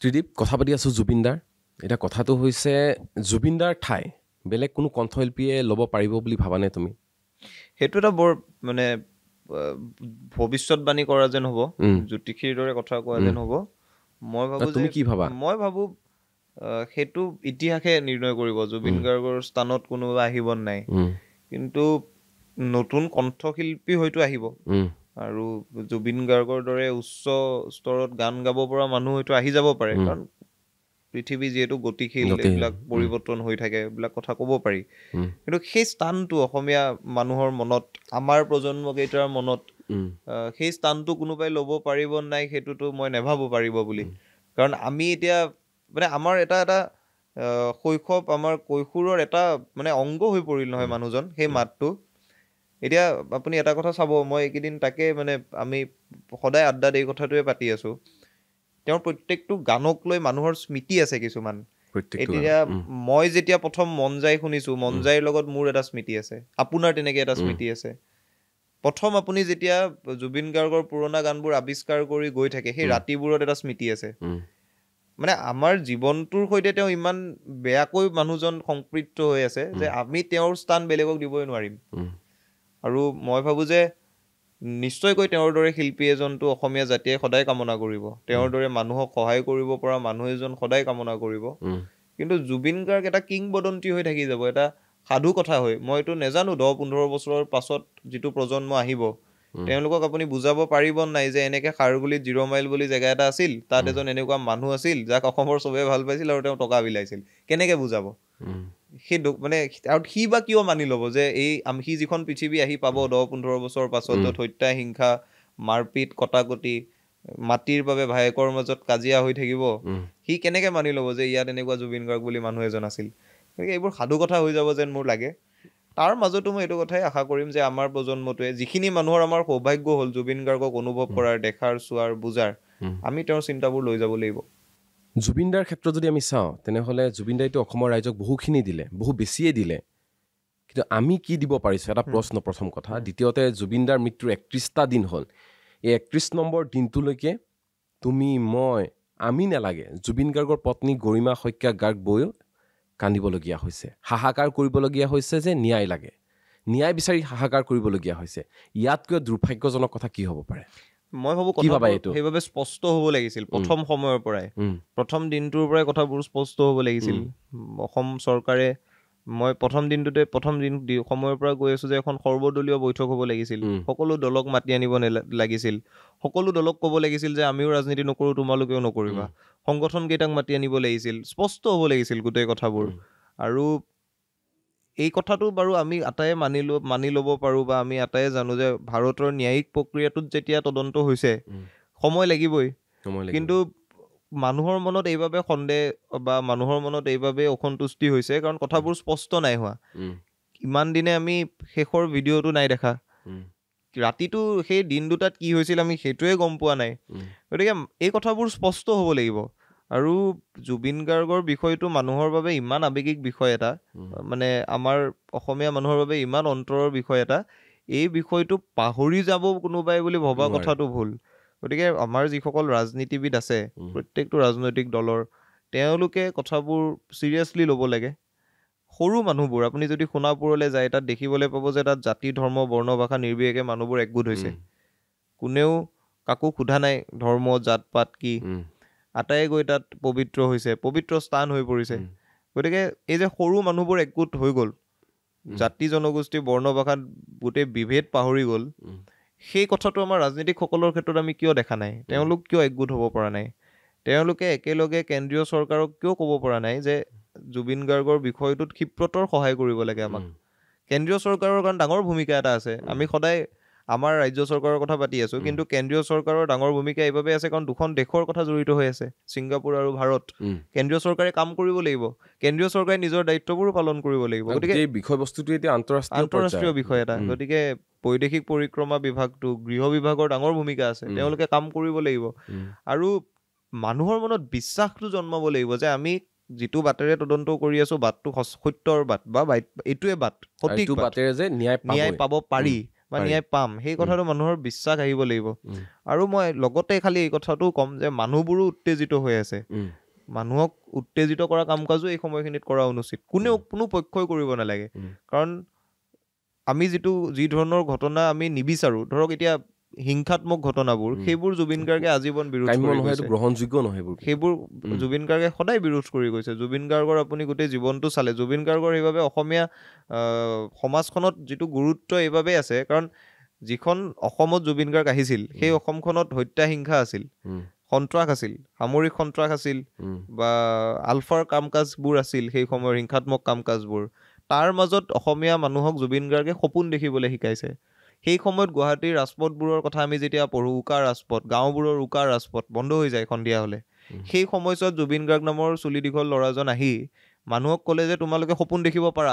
ত্ৰিদীপ কথা পাতি আছোঁ জুবিনদাৰ এটা কথাটো হৈছে জুবিনদাৰ ঠাই বেলেগ কোনো কণ্ঠশিল্পীয়ে ল'ব পাৰিব বুলি ভাবানে তুমি সেইটো এটা বৰ মানে ভৱিষ্যতবাণী কৰা যেন হ'ব জ্যোতিষীৰ দৰে কথা কোৱা যেন হ'ব মই ভাবো তুমি কি ভাবা মই ভাবো সেইটো ইতিহাসে নিৰ্ণয় কৰিব জুবিন গাৰ্গৰ স্থানত কোনোবা আহিব নাই কিন্তু নতুন কণ্ঠশিল্পী হয়তো আহিব আৰু জুবিন গাৰ্গৰ দৰে উচ্চ স্তৰত গান গাব পৰা মানুহ হয়তো আহি যাব পাৰে কাৰণ পৃথিৱী যিহেতু গতিশীল এইবিলাক পৰিৱৰ্তন হৈ থাকে এইবিলাক কথা ক'ব পাৰি কিন্তু সেই স্থানটো অসমীয়া মানুহৰ মনত আমাৰ প্ৰজন্ম কেইটাৰ মনত সেই স্থানটো কোনোবাই ল'ব পাৰিব নাই সেইটোতো মই নেভাবো পাৰিব বুলি কাৰণ আমি এতিয়া মানে আমাৰ এটা শৈশৱ আমাৰ কৈশোৰৰ এটা মানে অংগ হৈ পৰিল নহয় মানুহজন সেই মাতটো এতিয়া আপুনি এটা কথা চাব মই এইকেইদিন তাকে মানে আমি সদায় আড্ডাত এই কথাটোৱে পাতি আছো তেওঁৰ প্ৰত্যেকটো গানক লৈ মানুহৰ স্মৃতি আছে কিছুমান এতিয়া মই যেতিয়া প্ৰথম মন যায় শুনিছো মন যায়ৰ লগত মোৰ এটা স্মৃতি আছে আপোনাৰ তেনেকে এটা স্মৃতি আছে প্ৰথম আপুনি যেতিয়া জুবিন গাৰ্গৰ পুৰণা গানবোৰ আৱিষ্কাৰ কৰি গৈ থাকে সেই ৰাতিবোৰত এটা স্মৃতি আছে মানে আমাৰ জীৱনটোৰ সৈতে তেওঁ ইমান বেয়াকৈ মানুহজন সংপৃক্ত হৈ আছে যে আমি তেওঁৰ স্থান বেলেগক দিবই নোৱাৰিম আৰু মই ভাবো যে নিশ্চয়কৈ তেওঁৰ দৰে শিল্পী এজনটো অসমীয়া জাতিয়ে সদায় কামনা কৰিব তেওঁৰ দৰে মানুহক সহায় কৰিব পৰা মানুহ এজন সদায় কামনা কৰিব কিন্তু জুবিন গাৰ্গ এটা কিংবদন্তি হৈ থাকি যাব এটা সাধু কথা হয় মইতো নেজানো 10-15 বছৰৰ পাছত যিটো প্ৰজন্ম আহিব তেওঁলোকক আপুনি বুজাব পাৰিব নাই যে এনেকে খাৰগুলিত 0 মাইল বুলি জেগা এটা আছিল তাত এজন এনেকুৱা মানুহ আছিল যাক অসমৰ চবে ভাল পাইছিল আৰু তেওঁ টকা বিলাইছিল কেনেকে বুজাব সেই মানে আৰু সি বা কিয় মানি ল'ব যে এই সি যিখন পৃথিৱী আহি পাব 10-15 বছৰ পাছত য'ত হত্যা হিংসা মাৰপিট কটাকটি মাটিৰ বাবে ভায়েকৰ মাজত কাজিয়া হৈ থাকিব সি কেনেকে মানি ল'ব যে ইয়াত এনেকুৱা জুবিন গাৰ্গ বুলি মানুহ এজন আছিল এইবোৰ সাধু কথা হৈ যাব যেন মোৰ লাগে তাৰ মাজতো মই এইটো কথাই আশা কৰিম যে আমাৰ প্ৰজন্মটোৱে যিখিনি মানুহৰ আমাৰ সৌভাগ্য হ'ল জুবিন গাৰ্গক অনুভৱ কৰাৰ দেখাৰ চোৱাৰ বুজাৰ আমি তেওঁৰ চিন্তাবোৰ লৈ যাব লাগিব জুবিনদাৰ ক্ষেত্ৰত যদি আমি চাওঁ তেনেহ'লে জুবিনদাইতো অসমৰ ৰাইজক বহুখিনি দিলে বহু বেছিয়ে দিলে কিন্তু আমি কি দিব পাৰিছোঁ এটা প্ৰশ্ন প্ৰথম কথা দ্বিতীয়তে জুবিনদাৰ মৃত্যুৰ 31টা দিন হ'ল এই 31 নম্বৰ দিনটোলৈকে তুমি মই আমি নালাগে জুবিন গাৰ্গৰ পত্নী গৰিমা শইকীয়া গাৰ্গ বৈও কান্দিবলগীয়া হৈছে হাহাকাৰ কৰিবলগীয়া হৈছে যে ন্যায় লাগে ন্যায় বিচাৰি হাহাকাৰ কৰিবলগীয়া হৈছে ইয়াতকৈ দুৰ্ভাগ্যজনক কথা কি হ'ব পাৰে মই ভাবো সেইবাবে স্পষ্ট হ'ব লাগিছিল প্ৰথম সময়ৰ পৰাই প্ৰথম দিনটোৰ পৰাই কথাবোৰ স্পষ্ট হ'ব লাগিছিল অসম চৰকাৰে মই প্ৰথম দিন সময়ৰ পৰা কৈ আছো যে এখন সৰ্বদলীয় বৈঠক হ'ব লাগিছিল সকলো দলক মাতি আনিব লাগিছিল সকলো দলক ক'ব লাগিছিল যে আমিও ৰাজনীতি নকৰো তোমালোকেও নকৰিবা সংগঠন কেইটাক মাতি আনিব লাগিছিল স্পষ্ট হ'ব লাগিছিল গোটেই কথাবোৰ আৰু এই কথাটো বাৰু আমি আটায়ে মানি ল'ব পাৰো বা আমি আটায়ে জানো যে ভাৰতৰ ন্যায়িক প্ৰক্ৰিয়াটোত যেতিয়া তদন্ত হৈছে সময় লাগিবই কিন্তু মানুহৰ মনত এইবাবে সন্দেহ বা মানুহৰ মনত এইবাবে অসন্তুষ্টি হৈছে কাৰণ কথাবোৰ স্পষ্ট নাই হোৱা ইমান দিনে আমি শেষৰ ভিডিঅ'টো নাই দেখা ৰাতিটো সেই দিন দুটাত কি হৈছিল আমি সেইটোৱে গম পোৱা নাই গতিকে এই কথাবোৰ স্পষ্ট হ'ব লাগিব আৰু জুবিন গাৰ্গৰ বিষয়টো মানুহৰ বাবে ইমান আৱেগিক বিষয় এটা মানে আমাৰ অসমীয়া মানুহৰ বাবে ইমান অন্তৰৰ বিষয় এটা এই বিষয়টো পাহৰি যাব কোনোবাই বুলি ভবা কথাটো ভুল গতিকে আমাৰ যিসকল ৰাজনীতিবিদ আছে প্ৰত্যেকটো ৰাজনৈতিক দলৰ তেওঁলোকে কথাবোৰ চিৰিয়াছলি ল'ব লাগে সৰু মানুহবোৰ আপুনি যদি সোণাপুৰলৈ যায় তাত দেখিবলৈ পাব যে তাত জাতি ধৰ্ম বৰ্ণ ভাষা নিৰ্বিশেষে মানুহবোৰ একগোট হৈছে কোনেও কাকো সোধা নাই ধৰ্ম জাত পাত কি আটায়ে গৈ তাত পবিত্ৰ হৈছে পবিত্ৰ স্থান হৈ পৰিছে গতিকে এই যে সৰু মানুহবোৰ একগোট হৈ গ'ল জাতি জনগোষ্ঠী বৰ্ণ ভাষাত গোটেই বিভেদ পাহৰি গ'ল সেই কথাটো আমাৰ ৰাজনীতিকসকলৰ ক্ষেত্ৰত আমি কিয় দেখা নাই তেওঁলোক কিয় একগোট হ'ব পৰা নাই তেওঁলোকে একেলগে কেন্দ্ৰীয় চৰকাৰক কিয় ক'ব পৰা নাই যে জুবিন গাৰ্গৰ বিষয়টোত ক্ষিপ্ৰতৰ সহায় কৰিব লাগে আমাক কেন্দ্ৰীয় চৰকাৰৰ কাৰণ ডাঙৰ ভূমিকা এটা আছে আমি সদায় আমাৰ ৰাজ্য চৰকাৰৰ কথা পাতি আছো কিন্তু কেন্দ্ৰীয় চৰকাৰৰ ডাঙৰ ভূমিকা এইবাবে আছে কাৰণ দুখন দেশৰ কথা জড়িত হৈ আছে ছিংগাপুৰ আৰু ভাৰত কেন্দ্ৰীয় চৰকাৰে কাম কৰিব লাগিব কেন্দ্ৰীয় চৰকাৰে নিজৰ দায়িত্ববোৰো পালন কৰিব লাগিব গতিকে এই বিষয়বস্তুটো এতিয়া আন্তঃৰাষ্ট্ৰীয় বিষয় এটা গতিকে বৈদেশিক পৰিক্ৰমা বিভাগটো গৃহ বিভাগৰ ডাঙৰ ভূমিকা আছে তেওঁলোকে কাম কৰিব লাগিব আৰু মানুহৰ মনত বিশ্বাসটো জন্মাব লাগিব যে আমি যিটো বাটেৰে তদন্ত কৰি আছো বাটটো সত্যৰ বাট বা এইটোৱে বাট সঠিক বাটেৰে যে ন্যায় পাব পাৰি বা ন্যায় পাম, সেই কথাটো মানুহৰ বিশ্বাস আহিব লাগিব। আৰু মই লগতে খালি এই কথাটো ক'ম যে মানুহবোৰো উত্তেজিত হৈ আছে। মানুহক উত্তেজিত কৰা কাম কাজো এই সময়খিনিত কৰা অনুচিত, কোনো পক্ষই কৰিব নালাগে। কাৰণ আমি যি ধৰণৰ ঘটনা আমি নিবিচাৰো, ধৰক এতিয়া হিংসাত্মক ঘটনাবোৰ, সেইবোৰ জুবিন গাৰ্গে আজীৱন বিৰোধ কৰি গৈছে, গ্ৰহণযোগ্য নহয় সেইবোৰ জুবিন গাৰ্গে সদায় বিৰোধ কৰি গৈছে। জুবিন গাৰ্গৰ আপুনি গোটেই জীৱনটো চালে, জুবিন গাৰ্গৰ সেইবাবে অসমীয়া সমাজখনত যিটো গুৰুত্ব এইবাবেই আছে, কাৰণ যিখন অসমত জুবিন গাৰ্গ আহিছিল সেই অসমখনত হত্যা হিংসা আছিল, সন্ত্ৰাস আছিল, সামৰিক সন্ত্ৰাস আছিল, বা আলফাৰ কাম কাজবোৰ আছিল, সেই সময়ৰ হিংসাত্মক কাম কাজবোৰ। তাৰ মাজত অসমীয়া মানুহক জুবিন গাৰ্গে সপোন দেখিবলৈ শিকাইছে। সেই সময়ত গুৱাহাটীৰ ৰাজপথবোৰৰ কথা আমি যেতিয়া পঢ়ো, উকা ৰাজপথ, গাঁওবোৰৰ উকা ৰাজপথ বন্ধ হৈ যায় সন্ধিয়া হ'লে, সেই সময়ছোৱাত জুবিন গাৰ্গ নামৰ চুলি দীঘল ল'ৰাজন আহি মানুহক ক'লে যে তোমালোকে সপোন দেখিব পাৰা,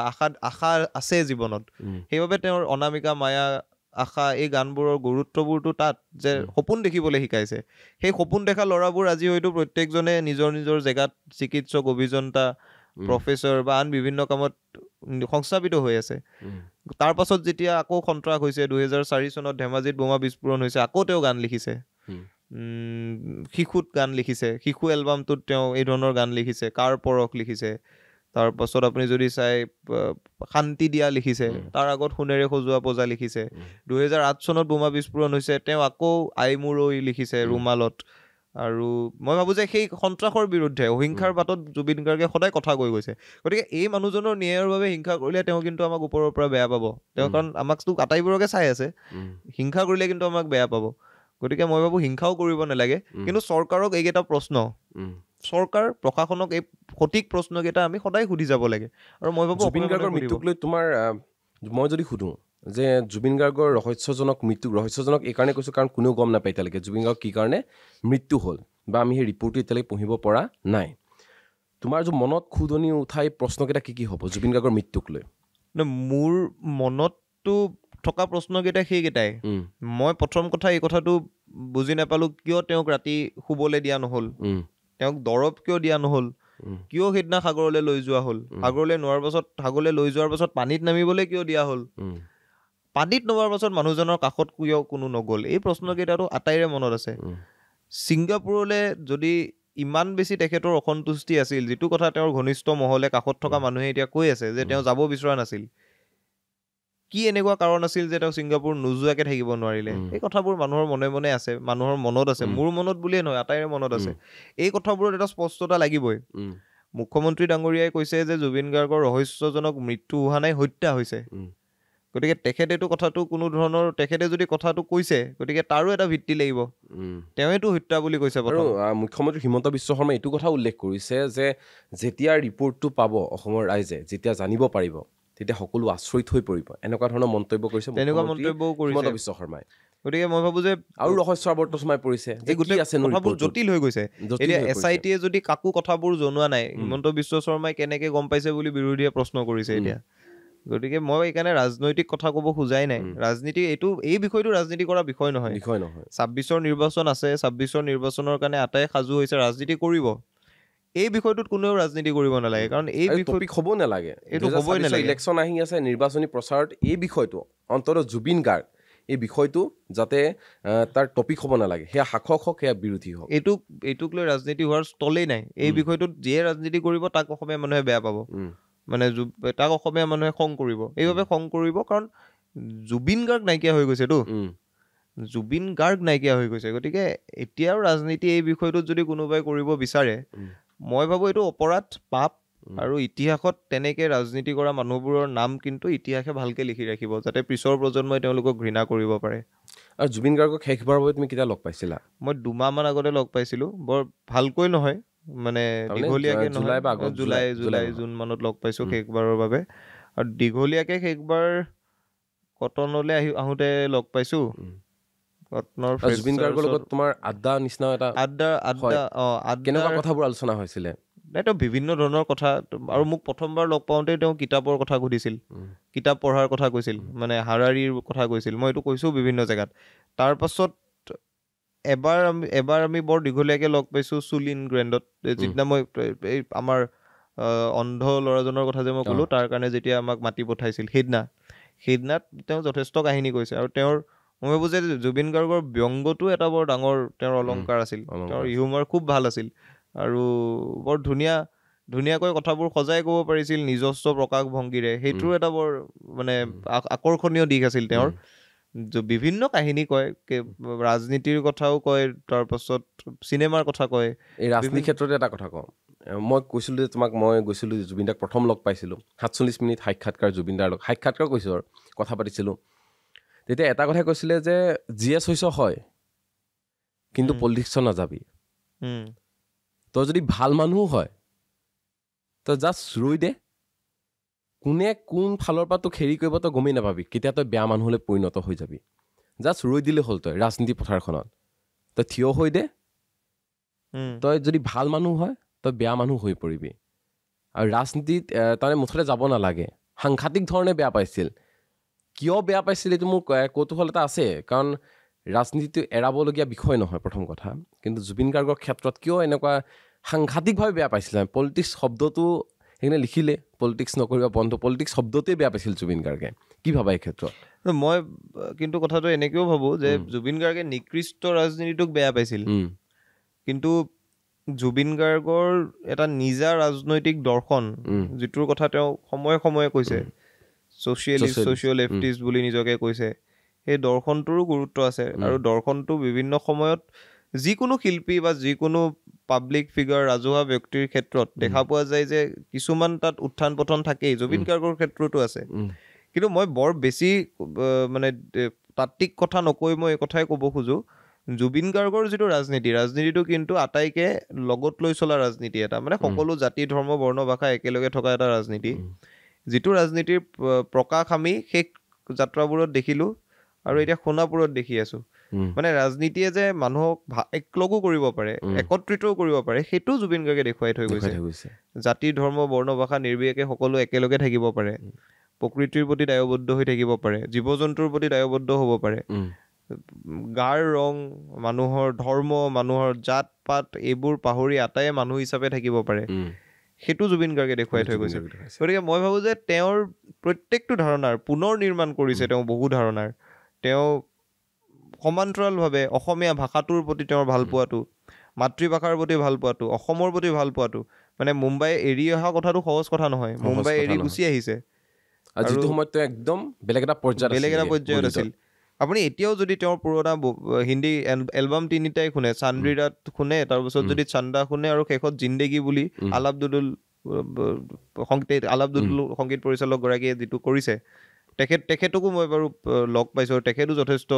আশা আছে জীৱনত। সেইবাবে তেওঁৰ অনামিকা, মায়া, আশা এই গানবোৰৰ গুৰুত্ববোৰতো তাত যে সপোন দেখিবলৈ শিকাইছে। সেই সপোন দেখা ল'ৰাবোৰ আজি হয়তো প্ৰত্যেকজনে নিজৰ নিজৰ জেগাত চিকিৎসক, অভিযন্তা, প্ৰফেচৰ বা আন বিভিন্ন কামত সংস্থাপিত হৈ আছে। তাৰ পাছত যেতিয়া আকৌ সন্ত্ৰাস হৈছে, 2004 চনত ধেমাজিত বোমা বিস্ফোৰণ হৈছে, আকৌ তেওঁ গান লিখিছে, শিশুত গান লিখিছে, শিশু এলবামটোত তেওঁ এই ধৰণৰ গান লিখিছে, কাৰ পৰশ লিখিছে। তাৰপাছত আপুনি যদি চাই শান্তি দিয়া লিখিছে, তাৰ আগত সোণেৰে সজোৱা পজা লিখিছে। 2008 চনত বোমা বিস্ফোৰণ হৈছে, তেওঁ আকৌ আই মুৰৈ লিখিছে ৰুমালত। আৰু মই ভাবোঁ যে সেই সন্ত্ৰাসৰ বিৰুদ্ধে, অহিংসাৰ বাটত জুবিন গাৰ্গে সদায় কথা কৈ গৈছে। গতিকে এই মানুহজনৰ ন্যায়ৰ বাবে হিংসা কৰিলে তেওঁ কিন্তু আমাক ওপৰৰ পৰা বেয়া পাব, তেওঁ কাৰণ আমাকতো আটাইবোৰকে চাই আছে, হিংসা কৰিলে কিন্তু আমাক বেয়া পাব। গতিকে মই ভাবোঁ হিংসাও কৰিব নালাগে, কিন্তু চৰকাৰক এইকেইটা প্ৰশ্ন, চৰকাৰ প্ৰশাসনক এই সঠিক প্ৰশ্নকেইটা আমি সদায় সুধি যাব লাগে। আৰু মই ভাবোঁ জুবিন গাৰ্গৰ মৃত্যুক লৈ তোমাৰ, মই যদি সুধোঁ যে জুবিন গাৰ্গৰ ৰহস্যজনক এই কাৰণে কৈছোঁ কাৰণ কোনেও গম নাপায় এতিয়ালৈকে জুবিন গাৰ্গ কি কাৰণে মৃত্যু হ'ল, বা আমি সেই ৰিপৰ্টটো এতিয়ালৈকে পঢ়িব পৰা নাই। তোমাৰ যে মনত খুদনি উঠাই প্ৰশ্নকেইটা কি হ'ব জুবিন গাৰ্গৰ মৃত্যুক লৈ? মোৰ মনততো থকা প্ৰশ্নকেইটা সেইকেইটাই। মই প্ৰথম কথা এই কথাটো বুজি নাপালোঁ, কিয় তেওঁক ৰাতি শুবলৈ দিয়া নহ'ল, তেওঁক দৰৱ কিয় দিয়া নহ'ল, কিয় সেইদিনা সাগৰলৈ লৈ যোৱা হ'ল, সাগৰলৈ লৈ যোৱাৰ পাছত পানীত নামিবলৈ কিয় দিয়া হ'ল, পানীত নমাৰ পাছত মানুহজনৰ কাষত কিয় কোনো নগ'ল, এই প্ৰশ্নকেইটাতো আটাইৰে মনত আছে। ছিংগাপুৰলৈ যদি ইমান বেছি তেখেতৰ অসন্তুষ্টি আছিল, যিটো কথা তেওঁৰ ঘনিষ্ঠ মহলে, কাষত থকা মানুহে এতিয়া কৈ আছে যে তেওঁ যাব বিচৰা নাছিল, কি এনেকুৱা কাৰণ আছিল যে তেওঁ ছিংগাপুৰ নোযোৱাকৈ থাকিব নোৱাৰিলে? এই কথাবোৰ মানুহৰ মনে মনে আছে, মানুহৰ মনত আছে, মোৰ মনত বুলিয়ে নহয় আটাইৰে মনত আছে। এই কথাবোৰত এটা স্পষ্টতা লাগিবই। মুখ্যমন্ত্ৰী ডাঙৰীয়াই কৈছে যে জুবিন গাৰ্গৰ ৰহস্যজনক মৃত্যু হোৱা নাই, হত্যা হৈছে। গতিকে তেখেতেতো কথাটো কোনো ধৰণৰ, তেখেতে যদি কথাটো কৈছে গতিকে তাৰো এটা ভিত্তি লাগিব, তেওঁতো হত্যা বুলি কৈছে। আৰু মুখ্যমন্ত্ৰী হিমন্ত বিশ্ব শৰ্মাই এইটো কথা উল্লেখ কৰিছে যে যেতিয়া ৰিপৰ্টটো পাব অসমৰ ৰাইজে, যেতিয়া জানিব পাৰিব, তেতিয়া সকলো আচৰিত হৈ পৰিব, এনেকুৱা ধৰণৰ মন্তব্য কৰিছে হিমন্ত বিশ্ব শৰ্মাই। গতিকে মই ভাবোঁ যে আৰু ৰহস্য আৱৰ্ত সোমাই পৰিছে, কথাবোৰ জটিল হৈ গৈছে। এতিয়া SIT-য়ে যদি কাকো কথাবোৰ জনোৱা নাই, হিমন্ত বিশ্ব শৰ্মাই কেনেকে গম পাইছে বুলি বিৰোধীয়ে প্ৰশ্ন কৰিছে এতিয়া। গতিকে মই এইকাৰণে ৰাজনৈতিক কথা ক'ব খোজাই নাই। ৰাজনীতি এই বিষয়টো ৰাজনীতি কৰা বিষয় নহয়। 26ৰ নিৰ্বাচন আছে, 26ৰ নিৰ্বাচনৰ কাৰণে আটাই সাজু হৈছে, ৰাজনীতি কৰিব। এই বিষয়টোত কোনেও ৰাজনীতি কৰিব নালাগে, কাৰণ এই টপিক হ'ব নালাগে, এইটো হ'বই নালাগে। ইলেকশ্যন আহি আছে, নিৰ্বাচনী প্ৰচাৰত এই বিষয়টো, অন্ততঃ জুবিন গাৰ্গ এই বিষয়টো যাতে তাৰ টপিক হ'ব নালাগে, সেয়া শাসক হওক, সেয়া বিৰোধী হওক, এইটোক লৈ ৰাজনীতি হোৱাৰ স্থলেই নাই। এই বিষয়টোত যিয়ে ৰাজনীতি কৰিব তাক অসমীয়া মানুহে বেয়া পাব, মানে তাক অসমীয়া মানুহে খং কৰিব। এইভাৱে খং কৰিব কাৰণ জুবিন গাৰ্গ নাইকিয়া হৈ গৈছেতো, জুবিন গাৰ্গ নাইকিয়া হৈ গৈছে। গতিকে এতিয়াও ৰাজনীতি এই বিষয়টোত যদি কোনোবাই কৰিব বিচাৰে, মই ভাবোঁ এইটো অপৰাধ, পাপ। আৰু ইতিহাসত তেনেকৈ ৰাজনীতি কৰা মানুহবোৰৰ নাম কিন্তু ইতিহাসে ভালকৈ লিখি ৰাখিব, যাতে পিছৰ প্ৰজন্মই তেওঁলোকক ঘৃণা কৰিব পাৰে। আৰু জুবিন গাৰ্গক শেষবাৰৰ বাবে তুমি কেতিয়া লগ পাইছিলা? মই 2 মাহমান আগতে লগ পাইছিলোঁ, বৰ ভালকৈ নহয়, মানে দীঘলীয়াকৈ নহয়, জুন মানত লগ পাইছোঁ শেষবাৰৰ বাবে। আৰু দীঘলীয়াকৈ শেষবাৰ কটনলৈ আহোঁতে লগ পাইছোঁ। কটনৰ জুবিন গাৰ্গৰ লগত তোমাৰ আড্ডা নিচিনা এটা কেনেকুৱা কথাবোৰ আলোচনা হৈছিলে? তেওঁ বিভিন্ন ধৰণৰ কথা, আৰু মোক প্ৰথমবাৰ লগ পাওঁতে তেওঁ কিতাপৰ কথা সুধিছিল, কিতাপ পঢ়াৰ কথা কৈছিল, মানে হাৰাৰীৰ কথা কৈছিল, মই এইটো কৈছোঁ বিভিন্ন জেগাত। তাৰপাছত এবাৰ আমি বৰ দীঘলীয়াকৈ লগ পাইছোঁ চুলিন গ্ৰেণ্ডত, যিদিনা মই এই আমাৰ অন্ধ ল'ৰাজনৰ কথা যে মই ক'লোঁ, তাৰ কাৰণে যেতিয়া আমাক মাতি পঠাইছিল সেইদিনাত তেওঁ যথেষ্ট কাহিনী কৈছে আৰু তেওঁৰ মই ভাবোঁ যে জুবিন গাৰ্গৰ ব্যংগটো এটা বৰ ডাঙৰ তেওঁৰ অলংকাৰ আছিল, তেওঁৰ হিউমাৰ খুব ভাল আছিল আৰু বৰ ধুনীয়াকৈ কথাবোৰ সজাই ক'ব পাৰিছিল নিজস্ব প্ৰকাশভংগীৰে, সেইটোৰ এটা বৰ মানে আকৰ্ষণীয় দিশ আছিল তেওঁৰ। বিভিন্ন কাহিনী কয়, ৰাজনীতিৰ কথাও কয়, তাৰপাছত চিনেমাৰ কথা কয়। এই ৰাজনীতিৰ ক্ষেত্ৰতে এটা কথা কওঁ, মই কৈছিলোঁ যে তোমাক, মই গৈছিলোঁ জুবিন দাক প্ৰথম লগ পাইছিলোঁ 47 মিনিট সাক্ষাৎকাৰ জুবিন দাৰ লগত, সাক্ষাৎকাৰ কৈছোঁ আৰু কথা পাতিছিলোঁ। তেতিয়া এটা কথাই কৈছিলে যে যিয়ে হৈছ হয় কিন্তু পলিটিক্সত নাযাবি, তই যদি ভাল মানুহ হয় তই জাষ্ট ৰৈ দে, কোনে কোন ফালৰ পৰা তোক হেৰি কৰিব তই গমেই নাপাবি, কেতিয়া তই বেয়া মানুহলৈ পৰিণত হৈ যাবি। জাষ্ট ৰৈ দিলে হ'ল, তই ৰাজনীতি পথাৰখনত তই থিয় হৈ দে, তই যদি ভাল মানুহ হয় তই বেয়া মানুহ হৈ পৰিবি। আৰু ৰাজনীতিত তাৰমানে মুঠতে যাব নালাগে। সাংঘাতিক ধৰণে বেয়া পাইছিল, কিয় বেয়া পাইছিল এইটো মোৰ কৌতূহল এটা আছে, কাৰণ ৰাজনীতিটো এৰাবলগীয়া বিষয় নহয় প্ৰথম কথা, কিন্তু জুবিন গাৰ্গৰ ক্ষেত্ৰত কিয় এনেকুৱা সাংঘাতিকভাৱে বেয়া পাইছিল। পলিটিক্স শব্দটো সেইকাৰণে লিখিলে, পলিটিক্স নকৰিবা বন্ধ, পলিটিক্স শব্দটোৱে বেয়া পাইছিল জুবিন গাৰ্গে। কি ভাবা এই ক্ষেত্ৰত? মই কিন্তু কথাটো এনেকৈও ভাবোঁ যে জুবিন গাৰ্গে নিকৃষ্ট ৰাজনীতিটোক বেয়া পাইছিল, কিন্তু জুবিন গাৰ্গৰ এটা নিজা ৰাজনৈতিক দৰ্শন, যিটোৰ কথা তেওঁ সময়ে সময়ে কৈছে, ছ'চিয়েলিষ্ট ছ'চিঅ' লেফটিষ্ট বুলি নিজকে কৈছে, সেই দৰ্শনটোৰো গুৰুত্ব আছে। আৰু দৰ্শনটো বিভিন্ন সময়ত যিকোনো শিল্পী বা যিকোনো পাব্লিক ফিগাৰ, ৰাজহুৱা ব্যক্তিৰ ক্ষেত্ৰত দেখা পোৱা যায় যে কিছুমান তাত উত্থান পতন থাকেই, জুবিন গাৰ্গৰ ক্ষেত্ৰতো আছে। কিন্তু মই বৰ বেছি মানে তাত্ত্বিক কথা নকৈ মই এই কথাই ক'ব খোজোঁ, জুবিন গাৰ্গৰ যিটো ৰাজনীতিটো কিন্তু আটাইকে লগত লৈ চলা ৰাজনীতি এটা, মানে সকলো জাতি ধৰ্ম বৰ্ণ ভাষা একেলগে থকা এটা ৰাজনীতি, যিটো ৰাজনীতিৰ প্ৰকাশ আমি শেষ যাত্ৰাবোৰত দেখিলোঁ আৰু এতিয়া সোণাপুৰত দেখি আছোঁ। মানে ৰাজনীতিয়ে যে মানুহক একলগো কৰিব পাৰে, একত্ৰিতও কৰিব পাৰে, সেইটো জুবিন গাৰ্গে দেখুৱাই থৈ গৈছে। জাতি ধৰ্ম বৰ্ণ ভাষা নিৰ্বিশেষে সকলো একেলগে থাকিব পাৰে, প্ৰকৃতিৰ প্ৰতি দায়বদ্ধ হৈ থাকিব পাৰে, জীৱ জন্তুৰ প্ৰতি দায়বদ্ধ হ'ব পাৰে, গাৰ ৰং, মানুহৰ ধৰ্ম, মানুহৰ জাত পাত এইবোৰ পাহৰি আটায়ে মানুহ হিচাপে থাকিব পাৰে, সেইটো জুবিন গাৰ্গে দেখুৱাই থৈ গৈছে। গতিকে মই ভাবোঁ যে তেওঁৰ প্ৰত্যেকটো ধাৰণাৰ পুনৰ নিৰ্মাণ কৰিছে তেওঁ, বহু ধাৰণাৰ। তেওঁ সমান্তৰালভাৱে অসমীয়া ভাষাটোৰ প্ৰতি তেওঁৰ ভাল পোৱাটো, মাতৃভাষাৰ প্ৰতি ভাল পোৱাটো, অসমৰ প্ৰতি ভাল পোৱাটো, মানে মুম্বাই এৰি অহা কথাটো সহজ কথা নহয়, মুম্বাই এৰি গুচি আহিছে আৰু যিটো সময়ত তেওঁ একদম বেলেগ এটা পৰ্যায়ত আছিল। আপুনি এতিয়াও যদি তেওঁৰ পুৰণা হিন্দী এলবাম তিনিটাই শুনে, চান্দ্ৰী ৰাত শুনে, তাৰপিছত যদি চান্দা শুনে, আৰু শেষত জিন্দেগী বুলি আলাপদুদুল সংগীত পৰিচালকগৰাকীয়ে যিটো কৰিছে, তেখেতকো মই বাৰু লগ পাইছোঁ আৰু তেখেতো যথেষ্ট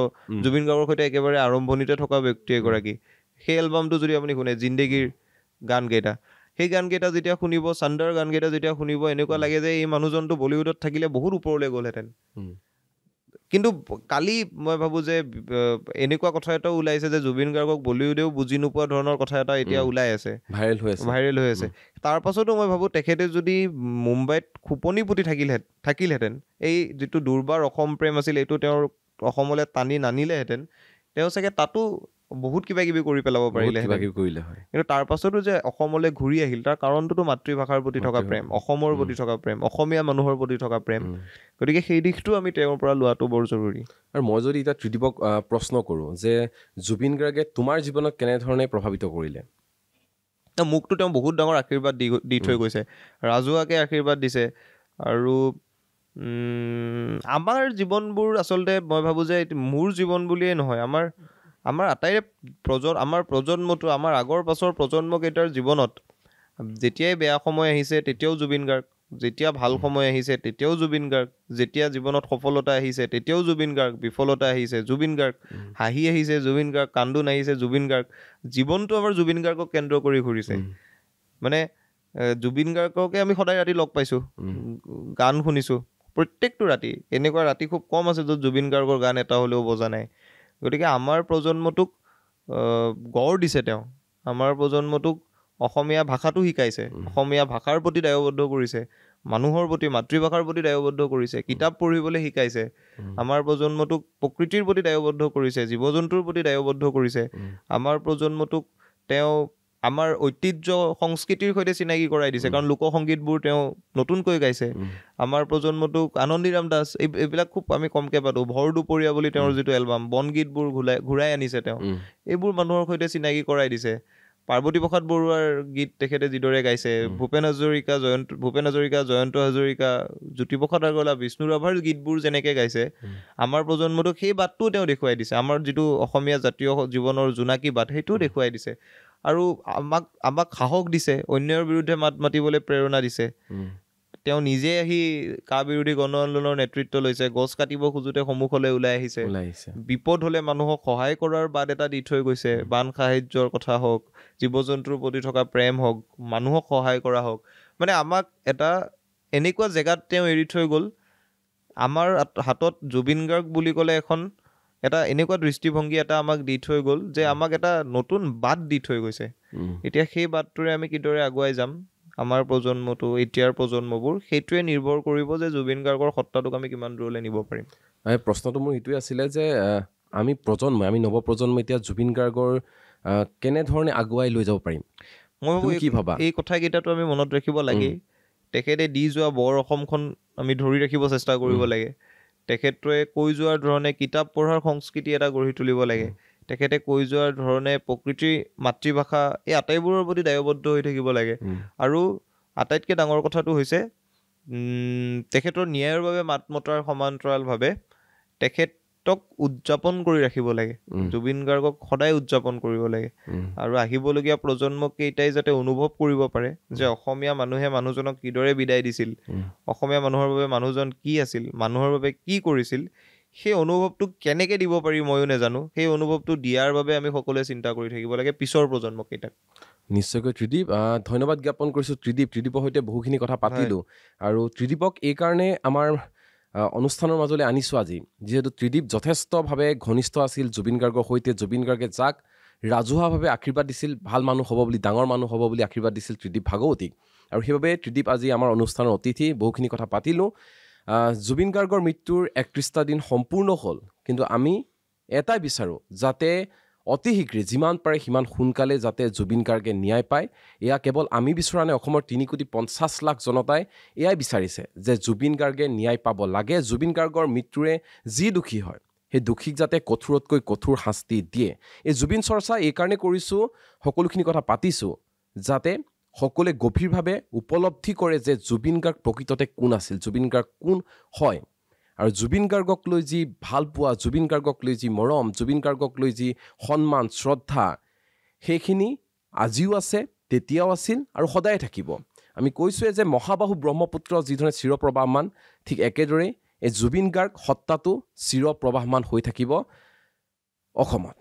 জুবিন গাৰ্গৰ সৈতে একেবাৰে আৰম্ভণিতে থকা ব্যক্তি এগৰাকী। সেই এলবামটো যদি আপুনি শুনে, জিন্দেগীৰ গানকেইটা, সেই গানকেইটা যেতিয়া শুনিব, চান্দাৰ গানকেইটা যেতিয়া শুনিব, এনেকুৱা লাগে যে এই মানুহজনটো বলিউডত থাকিলে বহুত ওপৰলৈ গ'লহেঁতেন। কিন্তু কালি মই ভাবোঁ যে এনেকুৱা কথা এটাও ওলাইছে যে জুবিন গাৰ্গক বলিউডেও বুজি নোপোৱা ধৰণৰ কথা এটা এতিয়া ওলাই আছে, ভাইৰেল হৈ আছে। তাৰ পাছতো মই ভাবোঁ তেখেতে যদি মুম্বাইত খোপনি পুতি থাকিলহেঁতেন, এই যিটো দুৰ্বাৰ অসম প্ৰেম আছিল এইটো তেওঁৰ অসমলৈ টানি নানিলেহেঁতেন, তেওঁ চাগে তাতো বহুত কিবা কিবি কৰি পেলাব পাৰিলেহেঁতেন। কিন্তু তাৰ পাছতো যে অসমলৈ ঘূৰি আহিল, তাৰ কাৰণটোতো মাতৃভাষাৰ প্ৰতি থকা প্ৰেম, অসমৰ প্ৰতি থকা প্ৰেম, অসমীয়া মানুহৰ প্ৰতি থকা প্ৰেম। গতিকে সেই দিশটো আমি তেওঁৰ পৰা লোৱাটো বৰ জৰুৰী। আৰু মই যদি এতিয়া ত্ৰিদীপক প্ৰশ্ন কৰোঁ যে জুবিন গাৰ্গে তোমাৰ জীৱনত কেনেধৰণে প্ৰভাৱিত কৰিলে? মোকতো তেওঁ বহুত ডাঙৰ আশীৰ্বাদ দি থৈ গৈছে, ৰাজহুৱাকৈ আশীৰ্বাদ দিছে। আৰু আমাৰ জীৱনবোৰ আচলতে মই ভাবোঁ যে মোৰ জীৱন বুলিয়েই নহয়, আমাৰ আটাইৰে আমাৰ প্ৰজন্মটো, আমাৰ আগৰ পাছৰ প্ৰজন্মকেইটাৰ জীৱনত যেতিয়াই বেয়া সময় আহিছে তেতিয়াও জুবিন গাৰ্গ, যেতিয়া ভাল সময় আহিছে তেতিয়াও জুবিন গাৰ্গ, যেতিয়া জীৱনত সফলতা আহিছে তেতিয়াও জুবিন গাৰ্গ, বিফলতা আহিছে জুবিন গাৰ্গ, হাঁহি আহিছে জুবিন গাৰ্গ, কান্দোন আহিছে জুবিন গাৰ্গ, জীৱনটো আমাৰ জুবিন গাৰ্গক কেন্দ্ৰ কৰি ঘূৰিছে। মানে জুবিন গাৰ্গকে আমি সদায় ৰাতি লগ পাইছোঁ, গান শুনিছোঁ প্ৰত্যেকটো ৰাতি, এনেকুৱা ৰাতি খুব কম আছে য'ত জুবিন গাৰ্গৰ গান এটা হ'লেও বজা নাই। গতিকে আমাৰ প্ৰজন্মটোক গঢ় দিছে তেওঁ, আমাৰ প্ৰজন্মটোক অসমীয়া ভাষাটো শিকাইছে, অসমীয়া ভাষাৰ প্ৰতি দায়বদ্ধ কৰিছে, মানুহৰ প্ৰতি, মাতৃভাষাৰ প্ৰতি দায়বদ্ধ কৰিছে, কিতাপ পঢ়িবলৈ শিকাইছে, আমাৰ প্ৰজন্মটোক প্ৰকৃতিৰ প্ৰতি দায়বদ্ধ কৰিছে, জীৱ জন্তুৰ প্ৰতি দায়বদ্ধ কৰিছে, আমাৰ প্ৰজন্মটোক তেওঁ আমাৰ ঐতিহ্য সংস্কৃতিৰ সৈতে চিনাকি কৰাই দিছে, কাৰণ লোকসংগীতবোৰ তেওঁ নতুনকৈ গাইছে। আমাৰ প্ৰজন্মটোক আনন্দীৰাম দাস এইবিলাক খুব আমি কমকৈ পাতো। ভৰ দুপৰীয়া বুলি তেওঁৰ যিটো এলবাম, বনগীতবোৰ ঘূৰাই আনিছে তেওঁ, এইবোৰ মানুহৰ সৈতে চিনাকি কৰাই দিছে। পাৰ্বতী প্ৰসাদ বৰুৱাৰ গীত তেখেতে যিদৰে গাইছে, ভূপেন হাজৰিকা, জয়ন্ত হাজৰিকা, জ্যোতিপ্ৰসাদ আগৰৱালা, বিষ্ণু ৰাভাৰ গীতবোৰ যেনেকৈ গাইছে, আমাৰ প্ৰজন্মটোক সেই বাটটোও তেওঁ দেখুৱাই দিছে। আমাৰ যিটো অসমীয়া জাতীয় জীৱনৰ জোনাকী বাট, সেইটোও দেখুৱাই দিছে। আৰু আমাক সাহস দিছে, অন্যৰ বিৰুদ্ধে মাত মাতিবলৈ প্ৰেৰণা দিছে। তেওঁ নিজে আহি কা বিৰোধী গণ আন্দোলনৰ নেতৃত্ব লৈছে, গছ কাটিব খোজোতে সন্মুখলৈ ওলাই আহিছে, বিপদ হ'লে মানুহক সহায় কৰাৰ বাট এটা দি থৈ গৈছে। বান সাহায্যৰ কথা হওক, জীৱ জন্তুৰ প্ৰতি থকা প্ৰেম হওক, মানুহক সহায় কৰা হওক, মানে আমাক এটা এনেকুৱা জেগাত তেওঁ এৰি থৈ গ'ল। আমাৰ হাতত জুবিন গাৰ্গ বুলি ক'লে এটা এনেকুৱা দৃষ্টিভংগী এটা আমাক দি থৈ গ'ল, যে আমাক এটা নতুন বাট দি থৈ গৈছে। এতিয়া সেই বাটটোৰে আমি কিদৰে আগুৱাই যাম, আমাৰ প্ৰজন্মটো, এতিয়াৰ প্ৰজন্মবোৰ, সেইটোৱে নিৰ্ভৰ কৰিব যে জুবিন গাৰ্গৰ সত্তাটোক আমি কিমান দূৰলৈ নিব পাৰিম। প্ৰশ্নটো মোৰ এইটোৱে আছিলে যে আমি নৱপ্ৰজন্ম এতিয়া জুবিন গাৰ্গৰ কেনেধৰণে আগুৱাই লৈ যাব পাৰিম? মই ভাবোঁ কি ভাবা, এই কথাকেইটাতো আমি মনত ৰাখিব লাগে। তেখেতে দি যোৱা বৰ অসমখন আমি ধৰি ৰাখিব চেষ্টা কৰিব লাগে। তেখেতে কৈ যোৱাৰ ধৰণে কিতাপ পঢ়াৰ সংস্কৃতি এটা গঢ়ি তুলিব লাগে। তেখেতে কৈ যোৱাৰ ধৰণে প্ৰকৃতিৰ মাতৃভাষা, এই আটাইবোৰৰ প্ৰতি দায়বদ্ধ হৈ থাকিব লাগে। আৰু আটাইতকৈ ডাঙৰ কথাটো হৈছে তেখেতৰ ন্যায়ৰ বাবে মাত মতাৰ সমান্তৰালভাৱে তেখেতক উদযাপন কৰি ৰাখিব লাগে। জুবিন গাৰ্গক সদায় উদযাপন কৰিব লাগে। আৰু আহিবলগীয়া প্ৰজন্মকেইটাই যাতে অনুভৱ কৰিব পাৰে যে অসমীয়া মানুহে মানুহজনক কিদৰে বিদায় দিছিল, অসমীয়া মানুহৰ বাবে মানুহজন কি আছিল, মানুহৰ বাবে কি কৰিছিল, সেই অনুভৱটো কেনেকৈ দিব পাৰি ময়ো নাজানো। সেই অনুভৱটো দিয়াৰ বাবে আমি সকলোৱে চিন্তা কৰি থাকিব লাগে পিছৰ প্ৰজন্মকেইটাক। নিশ্চয়কৈ ত্ৰিদীপ, ধন্যবাদ জ্ঞাপন কৰিছোঁ। ত্ৰিদীপৰ সৈতে বহুখিনি কথা পাতিলোঁ। আৰু ত্ৰিদীপক এইকাৰণে আমাৰ অনুষ্ঠানৰ মাজলৈ আনিছোঁ আজি, যিহেতু ত্ৰিদীপ যথেষ্টভাৱে ঘনিষ্ঠ আছিল জুবিন গাৰ্গৰ সৈতে। জুবিন গাৰ্গে যাক ৰাজহুৱাভাৱে আশীৰ্বাদ দিছিল, ভাল মানুহ হ'ব বুলি, ডাঙৰ মানুহ হ'ব বুলি আশীৰ্বাদ দিছিল ত্ৰিদীপ ভাগৱতীক। আৰু সেইবাবে ত্ৰিদীপ আজি আমাৰ অনুষ্ঠানৰ অতিথি। বহুখিনি কথা পাতিলোঁ। জুবিন গাৰ্গৰ মৃত্যুৰ 31টা দিন সম্পূৰ্ণ হ'ল, কিন্তু আমি এটাই বিচাৰোঁ, যাতে অতি শীঘ্ৰে যিমান পাৰে সিমান সোনকালে যাতে জুবিন গাৰ্গে ন্যায় পায়। এয়া কেৱল আমি বিচৰা নাই, অসমৰ 3,50,00,000 জনতাই এয়াই বিচাৰিছে যে জুবিন গাৰ্গে ন্যায় পাব লাগে। জুবিন গাৰ্গৰ মৃত্যুৰে যি দুখী হয়, সেই দোষীক যাতে কঠোৰতকৈ কঠোৰ শাস্তি দিয়ে। এই জুবিন চৰ্চা এইকাৰণে কৰিছোঁ, সকলোখিনি কথা পাতিছোঁ, যাতে সকলোৱে গভীৰভাৱে উপলব্ধি কৰে যে জুবিন গাৰ্গ প্ৰকৃততে কোন আছিল, জুবিন গাৰ্গ কোন হয়। আৰু জুবিন গাৰ্গক লৈ যি ভাল পোৱা, জুবিন গাৰ্গক লৈ যি মৰম, জুবিন গাৰ্গক লৈ যি সন্মান শ্ৰদ্ধা, সেইখিনি আজিও আছে, তেতিয়াও আছিল আৰু সদায় থাকিব। আমি কৈছোঁৱে যে মহাবাহু ব্ৰহ্মপুত্ৰ যিধৰণে চিৰপ্ৰবাহমান, ঠিক একেদৰে এই জুবিন গাৰ্গ সত্তাটো চিৰপ্ৰবাহমান হৈ থাকিব অসমত।